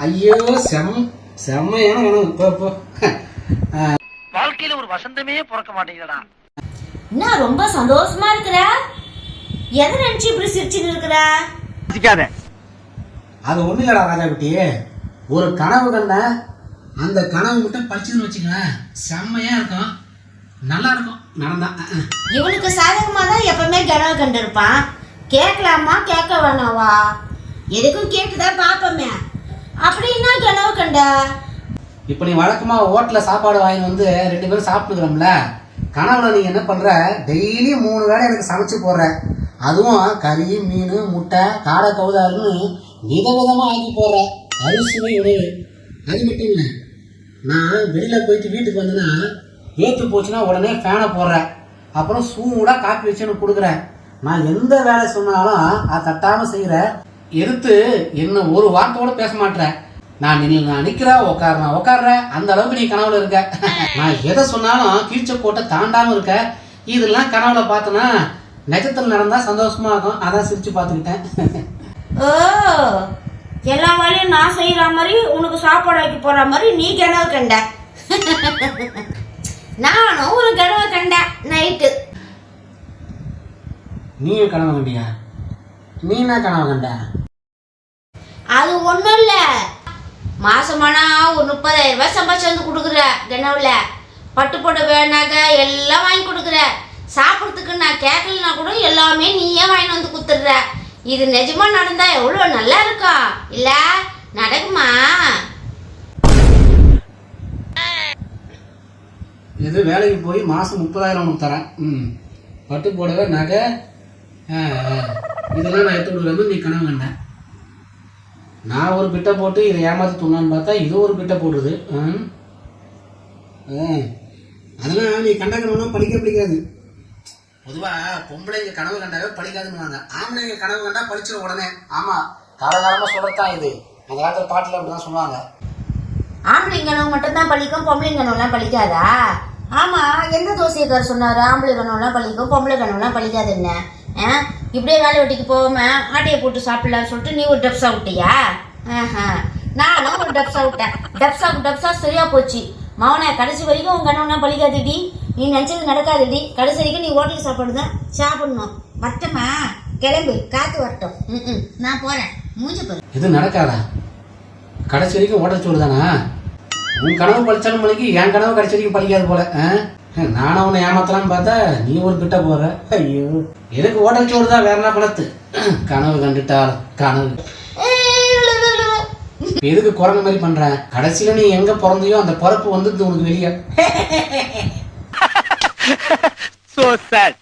ஐயோ செம்மையான கனவு. வாழ்க்கையில ஒரு வசந்தமே பிறக்க மாட்டேங்குதுடா. என்ன ரொம்ப சந்தோஷமா இருக்கிற? எதை நினைச்சு இப்படி சிரிச்சுட்டு இருக்கிற? அது ஒண்ணு இல்லடா ராஜா குட்டி, ஒரு கனவு கண்ட அந்த கனவு மட்டும் படிச்சுன்னு வச்சுக்கேன், செம்மையா இருக்கும், நல்லா இருக்கும் நடந்தா. இவனுக்கு சாதகமா தான் எப்பவுமே கனவு கண்டு இருப்பான். கேட்கலாமா கேட்க வேணாவா? எதுக்கும் கேட்டுதான் பாப்பமே. அப்படின்னா கனவு கண்ட இப்போ நீ வழக்கமா ஹோட்டலில் சாப்பாடு வாங்கி வந்து 2 பேரும் சாப்பிட்டுக்கிறோம்ல, கனவுல நீ என்ன பண்ற, டெய்லி 3 வேளை எனக்கு சமைச்சு போடுற. அதுவும் கறி, மீன், முட்டை, காடை, கவுதாருன்னு விதவிதமாக ஆக்கி போடுற அரிசுவை உணவு. அது மட்டும் இல்லை, நான் வெளியில் போயிட்டு வீட்டுக்கு வந்தேன்னா ஏற்று போச்சுன்னா உடனே ஃபேனை போடுறேன், அப்புறம் சூடாக காப்பி வச்சு எனக்கு கொடுக்குறேன். நான் எந்த வேலை சொன்னாலும் அதை தட்டாமல் செய்கிற, எடுத்து என்ன ஒரு வார்த்தையோடு பேச மாட்டேன். நான் நிற்கிறேன், உட்காடுறேன், அந்த அளவுக்கு நீ கனவுல இருக்க. நான் எதை சொன்னாலும் கீழ்ச்ச கோட்டை தாண்டாமல் இருக்க. இதெல்லாம் கனவுல பார்த்தனா நிஜத்தில் நடந்தா சந்தோஷமா இருக்கும், அதான் சிரிச்சு பார்த்துக்கிட்டேன். ஓ, எல்லா வேலையும் நான் செய்யற மாதிரி உனக்கு சாப்பாடு ஆக்கி போற மாதிரி நீ கனவு கண்ட. நானும் ஒரு கனவு கண்டேன் நைட்டு. நீயும் கனவு கண்டியா? நீ என்ன கனவு கண்ட? அது ஒண்ணும் இல்ல, மாசமானா ஒரு 30,000 ரூபாய் சம்பாதிச்சு வந்து கொடுக்குற. கனவுல பட்டு போட்டு வேணாக்க எல்லாம் வாங்கி கொடுக்குற. சாப்பிட்றதுக்கு நான் கேட்கலனா கூட எல்லாமே நீயே வாங்கி வந்து கொடுத்துடுற. இது நிஜமா நடந்தா எவ்வளோ நல்லா இருக்கும் இல்ல? நடக்குமா? இது வேலைக்கு போய் மாதம் 30,000 உனக்கு தரேன். பட்டு போடவே நகை இதெல்லாம் நான் எடுத்து கொடுக்குறது நீ கனவு கண்ட. நான் ஒரு பிட்டை போட்டு இதை ஏமாற்றி தூங்கலான்னு பார்த்தா இது ஒரு பிட்டை போடுறது. அதெல்லாம் நீ கண்ட கனவுலாம் படிக்க பிடிக்காது. பொதுவாக பொம்பளைங்க கனவு கண்டாவே படிக்காதுன்னு, ஆம்பளைங்க கனவு கண்டா படிச்சிடும் உடனே. ஆமாம், காலகாலமாக சொல்கிறதான் இது. அந்த காலத்தில் பாட்டில் அப்படி தான் சொல்லுவாங்க. ஆம்பளைங்க கனவு மட்டும்தான் பழிக்கும், பொம்பளை கனவுலாம் பழிக்காதா? ஆமா, எந்த தோசைக்கார் சொன்னாரு ஆம்பளை கனவுலாம் பழிக்கும், பொம்பளை கனவுலாம் பழிக்காது? என்ன இப்படியே வேலை வெட்டிக்கு போகாம ஆட்டையை போட்டு சாப்பிடலான்னு சொல்லிட்டு நீ ஒரு டப்ஸா விட்டியா? நானும் ஒரு டப்ஸா விட்டேன். டப்ஸா சரியா போச்சு. மவனை கடைசி வரைக்கும் உன் கனவுலாம் பழிக்காதுடி. நீ நினைச்சது நடக்காதுடி. கடைசி வரைக்கும் நீ ஹோட்டல் சாப்பாடு தான் சாப்பிடணும். மட்டமா கிளம்பு, காத்து வரட்டும். நான் போறேன். மூஞ்சி போறேன். இது நடக்காதா? கடைசி வரைக்கும் ஹோட்டல் சோறு தானா? உன் கனவு படிச்சாலும் பழிக்கு, என் கனவு கடைசி வரைக்கும் படிக்காது போல. நானும் உன்னை ஏமாத்தலான்னு பார்த்தா நீ ஒரு கிட்ட போற. ஐயோ, எனக்கு ஹோட்டல் சோறு தான், வேற என்ன பணத்து? கனவு கண்டுட்டால் கனவு எதுக்கு குரங்கு மாதிரி பண்ற? கடைசியில நீ எங்க பிறந்தையோ அந்த பிறப்பு வந்து உனக்கு வெளியே. So sad.